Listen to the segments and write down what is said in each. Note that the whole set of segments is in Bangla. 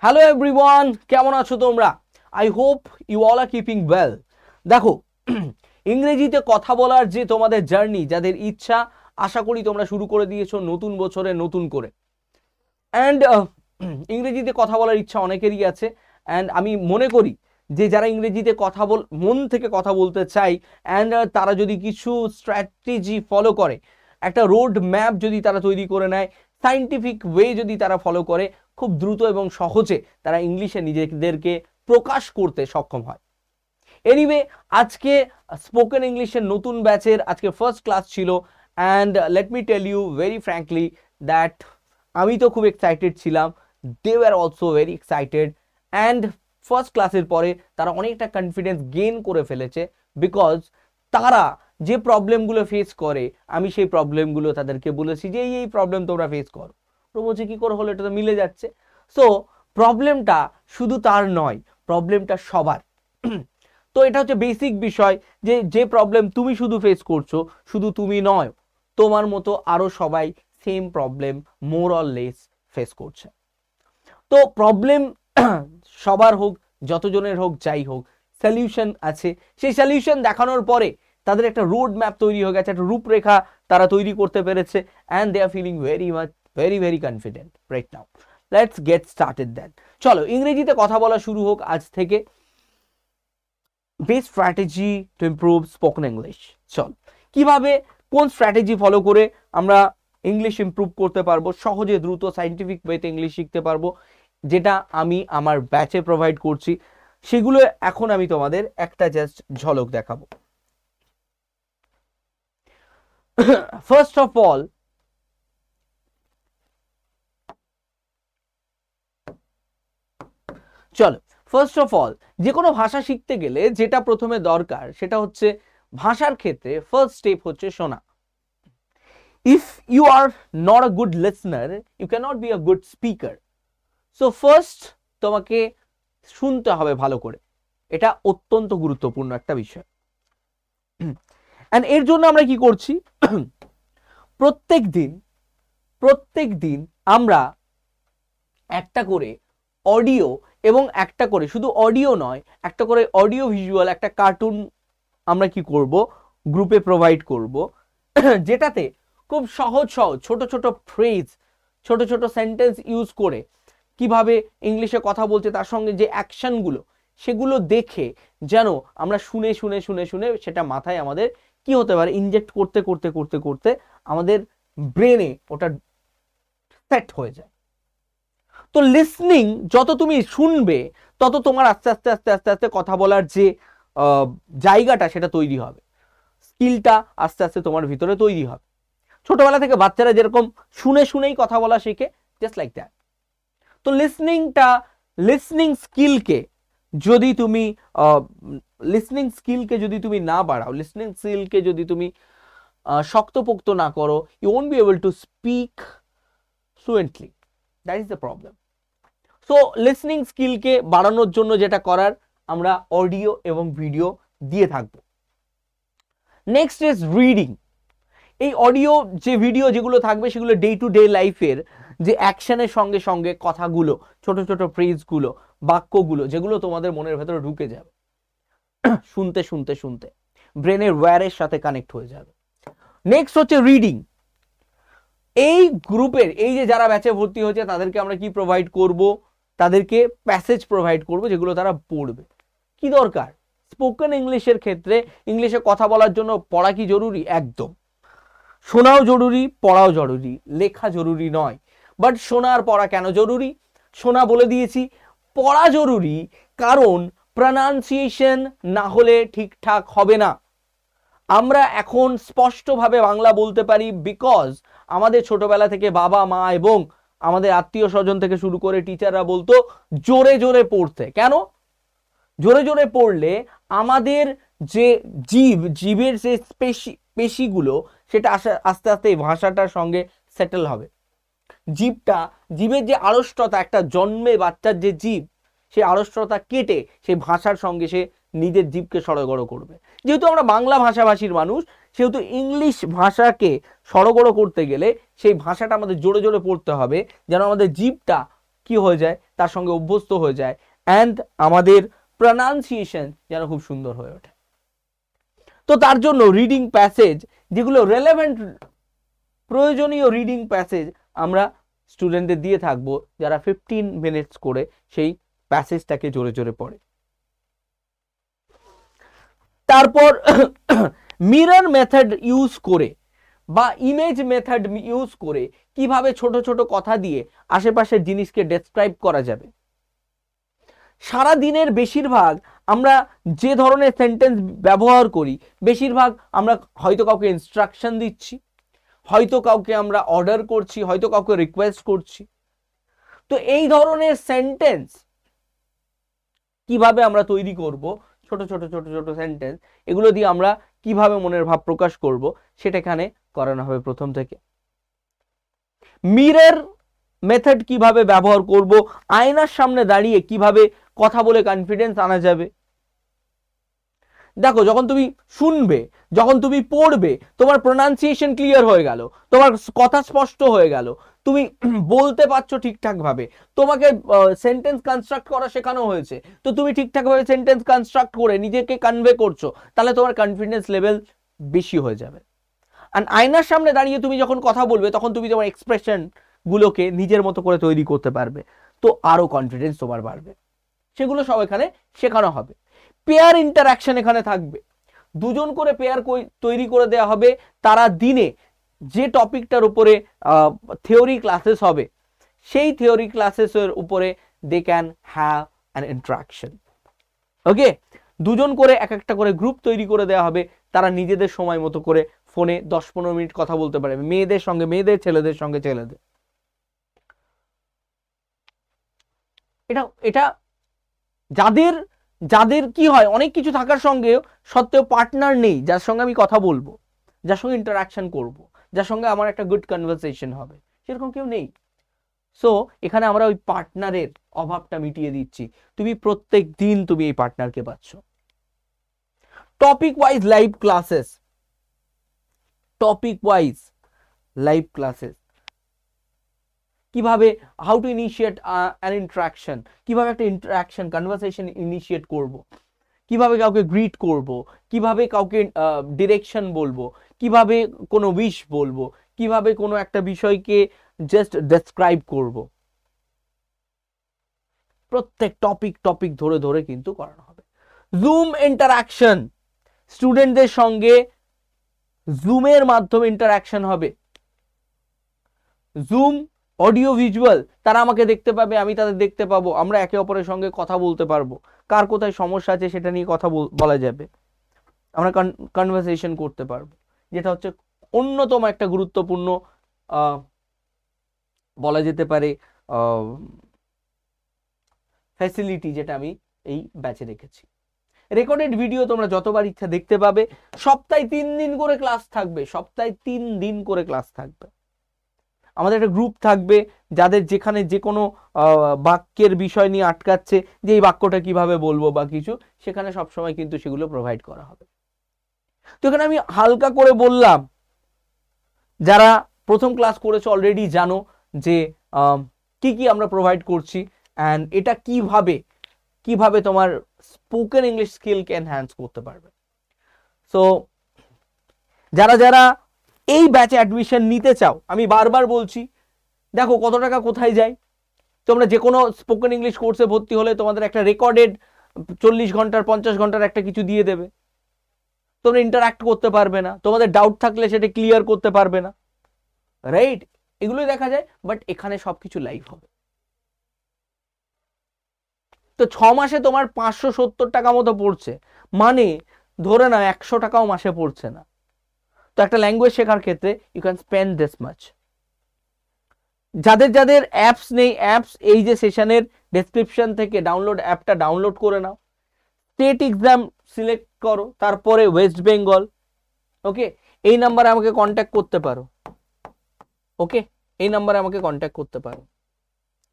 হ্যালো এভরিওয়ান, কেমন আছো তোমরা? I hope you all are keeping well. দেখো, ইংরেজিতে কথা বলার যে তোমাদের জার্নি, যাদের ইচ্ছা, আশা করি তোমরা শুরু করে দিয়েছো নতুন বছরে নতুন করে। অ্যান্ড ইংরেজিতে কথা বলার ইচ্ছা অনেকেরই আছে। অ্যান্ড আমি মনে করি যে যারা ইংরেজিতে মন থেকে কথা বলতে চাই, অ্যান্ড তারা যদি কিছু স্ট্র্যাটেজি ফলো করে, একটা রোড ম্যাপ যদি তারা তৈরি করে নেয়, সাইন্টিফিক ওয়ে যদি তারা ফলো করে, খুব দ্রুত এবং সহজে তারা ইংলিশে নিজেদেরকে প্রকাশ করতে সক্ষম হয়। এনিওয়ে, আজকে স্পোকেন ইংলিশের নতুন ব্যাচের আজকে ফার্স্ট ক্লাস ছিল। And let me tell you very frankly that আমি তো খুব এক্সাইটেড ছিলাম, they were also very excited. And first ক্লাসের পরে তারা অনেকটা কনফিডেন্স গেইন করে ফেলেছে, বিকজ তারা যে প্রবলেমগুলো ফেস করে, আমি সেই প্রবলেমগুলো তাদেরকে বলেছি যে এই প্রবলেম তোমরা ফেস করো। তো বলছে কি করে হলো, এটা তো মিলে যাচ্ছে। সো প্রবলেমটা শুধু তার নয়, প্রবলেমটা সবার। তো এটা হচ্ছে বেসিক বিষয় যে যে প্রবলেম তুমি শুধু ফেস করছো, শুধু তুমি নয়, তোমার মতো আরো সবাই same problem more or less face করছে। তো প্রবলেম সবার হোক, যতজনের হোক, যাই হোক, সলিউশন আছে। সেই সলিউশন দেখানোর পরে তাদের একটা রোড ম্যাপ তৈরি হয়ে গেছে, একটা রূপরেখা তারা তৈরি করতে পেরেছে। And they are feeling very confident right now. Let's get started then. চলো ইংরেজিতে কথা বলা শুরু হোক আজ থেকে। Best strategy to improve spoken English. চল, কিভাবে, কোন স্ট্র্যাটেজি ফলো করে আমরা ইংলিশ ইমপ্রুভ করতে পারবো, সহজে দ্রুত সাইন্টিফিক ওয়েতে ইংলিশ শিখতে পারবো, যেটা আমি আমার ব্যাচে প্রোভাইড করছি, সেগুলো এখন আমি তোমাদের একটা জাস্ট ঝলক দেখাবো। ফার্স্ট অফ অল, চলো ফার্স্ট অফ অল, যে কোনো ভাষা শিখতে গেলে যেটা প্রথমে দরকার সেটা হচ্ছে, ভাষার ক্ষেত্রে ফার্স্ট স্টেপ হচ্ছে শোনা। If you are not a good listener, you can not be a good speaker. So first তোমাকে শুনতে হবে ভালো করে, এটা অত্যন্ত গুরুত্বপূর্ণ একটা বিষয়। এন্ড এর জন্য আমরা কি করছি, প্রত্যেক দিন আমরা একটা করে অডিও, এবং একটা করে শুধু অডিও নয়, একটা করে অডিও ভিজুয়াল একটা কার্টুন আমরা কি করব, গ্রুপে প্রোভাইড করব, যেটাতে খুব সহজ ছোট ছোট ফ্রেজ, ছোট ছোট সেন্টেন্স ইউজ করে কিভাবে ইংলিশে কথা বলছে, তার সঙ্গে যে অ্যাকশনগুলো, সেগুলো দেখে যেন আমরা শুনে শুনে শুনে শুনে সেটা মাথায় আমাদের কি হতে পারে, ইনজেক্ট করতে করতে করতে করতে আমাদের ব্রেনে ওটা সেট হয়ে যায়। তো লিসনিং যত তুমি শুনবে, তত তোমার আস্তে আস্তে আস্তে আস্তে আস্তে কথা বলার যে জায়গাটা, সেটা তৈরি হবে, স্কিলটা আস্তে আস্তে তোমার ভিতরে তৈরি হবে। ছোটবেলা থেকে বাচ্চারা যেরকম শুনে শুনেই কথা বলা শেখে, জাস্ট লাইক দ্যাট। তো লিসনিং স্কিলকে যদি তুমি না বাড়াও, লিসনিং স্কিলকে যদি তুমি শক্তপোক্ত না করো, you won't be able to speak fluently. That is the problem. So listening স্কিলকে বাড়ানোর জন্য যেটা করার, আমরা অডিও এবং ভিডিও দিয়ে থাকবো। Next is reading. এই অডিও যে ভিডিও যেগুলো থাকবে, সেগুলো ডে টু ডে লাইফের যে অ্যাকশনের সঙ্গে সঙ্গে কথাগুলো, ছোট ছোট ফ্রেজগুলো, বাক্যগুলো, যেগুলো তোমাদের মনের ভেতরে ঢুকে যাবে, শুনতে শুনতে শুনতে ব্রেনের ওয়্যারের সাথে কানেক্ট হয়ে যাবে। নেক্সট হচ্ছে রিডিং। এই গ্রুপের এই যে যারা ব্যাচে ভর্তি হয়েছে, তাদেরকে আমরা কি প্রোভাইড করব, তাদেরকে প্যাসেজ প্রোভাইড করব, যেগুলো তারা পড়বে। কি দরকার, স্পোকেন ইংলিশের ক্ষেত্রে ইংলিশে কথা বলার জন্য পড়া কি জরুরি? একদম। শোনাও জরুরি, পড়াও জরুরি, লেখা জরুরি নয়। বাট শোনা আর পড়া কেন জরুরি? শোনা বলে দিয়েছি, পড়া জরুরি কারণ প্রনাউন্সিয়েশন না হলে ঠিকঠাক হবে না। আমরা এখন স্পষ্টভাবে বাংলা বলতে পারি বিকজ আমাদের ছোটবেলা থেকে বাবা মা এবং আমাদের আত্মীয় স্বজন থেকে শুরু করে টিচাররা বলতো জোরে জোরে পড়তে। কেন? জোরে জোরে পড়লে আমাদের যে জীবের যে পেশিগুলো, সেটা আস্তে আস্তে এই ভাষাটার সঙ্গে সেটেল হবে। জীবের যে আড়ষ্টতা, একটা জন্মে বাচ্চার যে জীব, সেই আড়ষ্টতা কেটে সেই ভাষার সঙ্গে সে নিজের জীবকে সড়গড় করবে। যেহেতু আমরা বাংলা ভাষাভাষীর মানুষ, সেহেতু ইংলিশ ভাষাকে সড়গড় করতে গেলে সেই ভাষাটা আমাদের জোরে জোরে পড়তে হবে, যেন আমাদের জীবটা কি হয়ে যায়, তার সঙ্গে অভ্যস্ত হয়ে যায়, অ্যান্ড আমাদের প্রনাউন্সিয়েশন যেন খুব সুন্দর হয়ে ওঠে। তো তার জন্য রিডিং প্যাসেজ, যেগুলো রেলেভেন্ট প্রয়োজনীয় রিডিং প্যাসেজ আমরা স্টুডেন্টদের দিয়ে থাকবো, যারা 15 মিনিটস করে সেই প্যাসেজটাকে জোরে জোরে পড়ে। তারপর মিরর মেথড ইউজ করে বা ইমেজ মেথড ইউজ করে কিভাবে ছোট ছোট কথা দিয়ে আশেপাশের জিনিসকে ডেসক্রাইব করা যাবে। সারা দিনের বেশিরভাগ আমরা যে ধরনের সেন্টেন্স ব্যবহার করি, বেশিরভাগ আমরা হয়তো কাউকে ইনস্ট্রাকশন দিচ্ছি, হয়তো কাউকে আমরা অর্ডার করছি, হয়তো কাউকে রিকোয়েস্ট করছি। তো এই ধরনের সেন্টেন্স কিভাবে আমরা তৈরি করব, ছোট ছোট ছোট ছোট সেন্টেন্স, এগুলো দিয়ে আমরা কিভাবে মনের ভাব প্রকাশ করব, সেটা এখানে করানো হবে প্রথম থেকে। মিরর মেথড কিভাবে ব্যবহার করব, আয়নার সামনে দাঁড়িয়ে কিভাবে কথা বলে কনফিডেন্স আনা যাবে। দেখো, যখন তুমি শুনবে, যখন তুমি পড়বে, তোমার প্রোনাউন্সিয়েশন ক্লিয়ার হয়ে গেল, তোমার কথা স্পষ্ট হয়ে গেল, তুমি বলতে পারছো ঠিকঠাক ভাবে, তোমাকে সেন্টেন্স কনস্ট্রাক্ট করা শেখানো হয়েছে, তো তুমি ঠিকঠাক ভাবে সেন্টেন্স কনস্ট্রাক্ট করে নিজেকে কনভে করছো, তাহলে তোমার কনফিডেন্স লেভেল বেশি হয়ে যাবে। আর আয়নার সামনে দাঁড়িয়ে তুমি যখন কথা বলবে, তখন তুমি তোমার এক্সপ্রেশন গুলোকে নিজের মতো করে তৈরি করতে পারবে, তো আরো কনফিডেন্স তোমার বাড়বে। সেগুলো সব এখানে শেখানো হবে। পেয়ার ইন্টারাকশন এখানে থাকবে, দুজন করে পেয়ার তৈরি করে দেওয়া হবে। তারা দিনে যে টপিকটার উপরে থিওরি ক্লাসেস হবে, সেই থিওরি ক্লাসেসের উপরে they can have an interaction. Okay, দুজন করে এক একটা করে গ্রুপ তৈরি করে দেওয়া হবে, তারা নিজেদের সময় মতো করে ফোনে 10-15 মিনিট কথা বলতে পারবে, মেয়েদের সঙ্গে মেয়েদের, ছেলেদের সঙ্গে ছেলেদের। এটা যাদের যাদের কি হয়, অনেক কিছু থাকার সঙ্গেও সত্ত্বেও পার্টনার নেই যার সঙ্গে আমি কথা বলবো, যার সঙ্গে ইন্টারাকশন করব, যার সঙ্গে আমার একটা গুড কনভারসেশন হবে, সেরকম কেউ নেই। সো এখানে আমরা ওই পার্টনারের অভাবটা মিটিয়ে দিচ্ছি। তুমি প্রত্যেক দিন তুমি এই পার্টনারকে পাচ্ছ। Topic wise live classes, topic wise live classes, কিভাবে how to initiate an interaction, কিভাবে একটা ইন্টারাকশন কনভারসেশন ইনিশিয়েট করব, কিভাবে কাউকে গ্রিট করব, কিভাবে কাউকে ডিরেকশন বলবো, কিভাবে কোনো উইশ বলবো, কিভাবে কোনো একটা বিষয়কে জাস্ট ডেসক্রাইব করব, প্রত্যেক টপিক ধরে ধরে কিন্তু করানো হবে। জুম ইন্টারাকশন, স্টুডেন্টদের সঙ্গে জুমের মাধ্যমে ইন্টারাকশন হবে। জুম অডিও ভিজুয়াল, তারা আমাকে দেখতে পাবে, আমি তাদের দেখতে পাবো, আমরা একে অপরের সঙ্গে কথা বলতে পারবো, কার কোথায় সমস্যা আছে সেটা নিয়ে কথা বলা যাবে, আমরা কনভারসেশন করতে পারবো, যেটা হচ্ছে অন্যতম একটা গুরুত্বপূর্ণ বলা যেতে পারে ফ্যাসিলিটি, যেটা আমি এই ব্যাচে রেখেছি। রেকর্ডেড ভিডিও তোমরা যতবার ইচ্ছা দেখতে পাবে। সপ্তাহে 3 দিন করে ক্লাস থাকবে, সপ্তাহে 3 দিন করে ক্লাস থাকবে। আমাদের একটা গ্রুপ থাকবে, যাদের যেখানে যে কোনো বাক্যের বিষয় নিয়ে আটকাচ্ছে, যে এই বাক্যটা কিভাবে বলবো বা কিছু, সেখানে সবসময় কিন্তু সেগুলো প্রোভাইড করা হবে। তো এখানে আমি হালকা করে বললাম, যারা প্রথম ক্লাস করেছো অলরেডি জানো যে কি কি আমরা প্রোভাইড করছি, অ্যান্ড এটা কিভাবে তোমার স্পোকেন ইংলিশ স্কিলকে এনহ্যান্স করতে পারবে। সো যারা যারা এই ব্যাচে অ্যাডমিশন নিতে চাও, আমি বারবার বলছি, দেখো কত টাকা কোথায় যায়। তোমরা যে কোনো স্পোকেন ইংলিশ কোর্সে ভর্তি হলে তোমাদের একটা রেকর্ডেড 40 ঘন্টার 50 ঘন্টার একটা কিছু দিয়ে দেবে, তোমরা ইন্টারাক্ট করতে পারবে না, তোমাদের ডাউট থাকলে সেটা ক্লিয়ার করতে পারবে না, রাইট? এগুলোই দেখা যায়, বাট এখানে সবকিছু লাইভ হবে। তো 6 মাসে তোমার 570 টাকা মতো পড়ছে, মানে ধরে না 100 টাকাও মাসে পড়ছে না। তো একটা ল্যাঙ্গুয়েজ শেখার ক্ষেত্রে you can spend this much. যাদের যাদের অ্যাপস নেই, অ্যাপস এই যে সেশনের ডেসক্রিপশন থেকে অ্যাপটা ডাউনলোড করে নাও। স্টেট এক্সাম সিলেক্ট করো, তারপরে ওয়েস্ট বেঙ্গল। ওকে, এই নাম্বারে আমাকে কন্ট্যাক্ট করতে পারো। ওকে, এই নাম্বারে আমাকে কন্ট্যাক্ট করতে পারো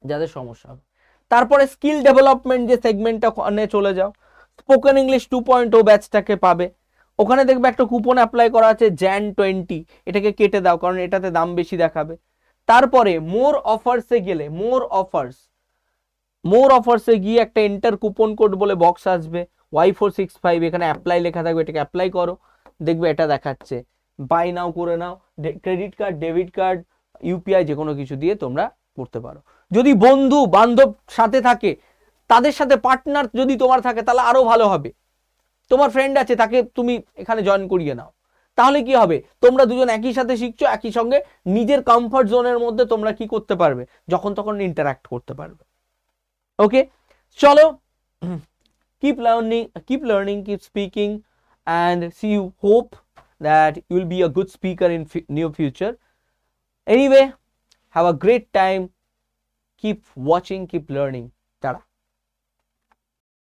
যাদের সমস্যা হবে। তারপরে স্কিল ডেভেলপমেন্ট যে সেগমেন্টটা চলে যাও, স্পোকেন ইংলিশ 2.0 ব্যাচটাকে পাবে। ওখানে দেখবে একটা কুপন অ্যাপ্লাই করা আছে Jan 20, এটাকে কেটে দাও, কারণ এটাতে দাম বেশি দেখাবে। তারপরে মোর অফার্সে গেলে, মোর অফার্স মোর অফার্সে গিয়ে একটা এন্টার কুপন কোড বলে বক্স আসবে, Y465, এখানে অ্যাপ্লাই লেখা থাকবে, এটাকে অ্যাপ্লাই করো, দেখবে এটা দেখাচ্ছে বাই নাও করে নাও, credit card, debit card, UPI যে কোনো কিছু দিয়ে তোমরা করতে পারো। যদি বন্ধু বান্ধব সাথে থাকে, তাদের সাথে পার্টনার যদি তোমার থাকে তাহলে আরো ভালো হবে। তোমার ফ্রেন্ড আছে, তাকে তুমি এখানে জয়েন করিয়ে নাও, তাহলে কি হবে, তোমরা দুজন একই সাথে শিখছো, একই সঙ্গে নিজের কমফর্ট জোনের মধ্যে তোমরা কি করতে পারবে, যখন তখন ইন্টারাক্ট করতে পারবে। ওকে, চলো, keep learning, keep speaking, and see you, hope that you will be a good speaker in near future. Anyway, have a great time, keep watching, keep learning. Tada.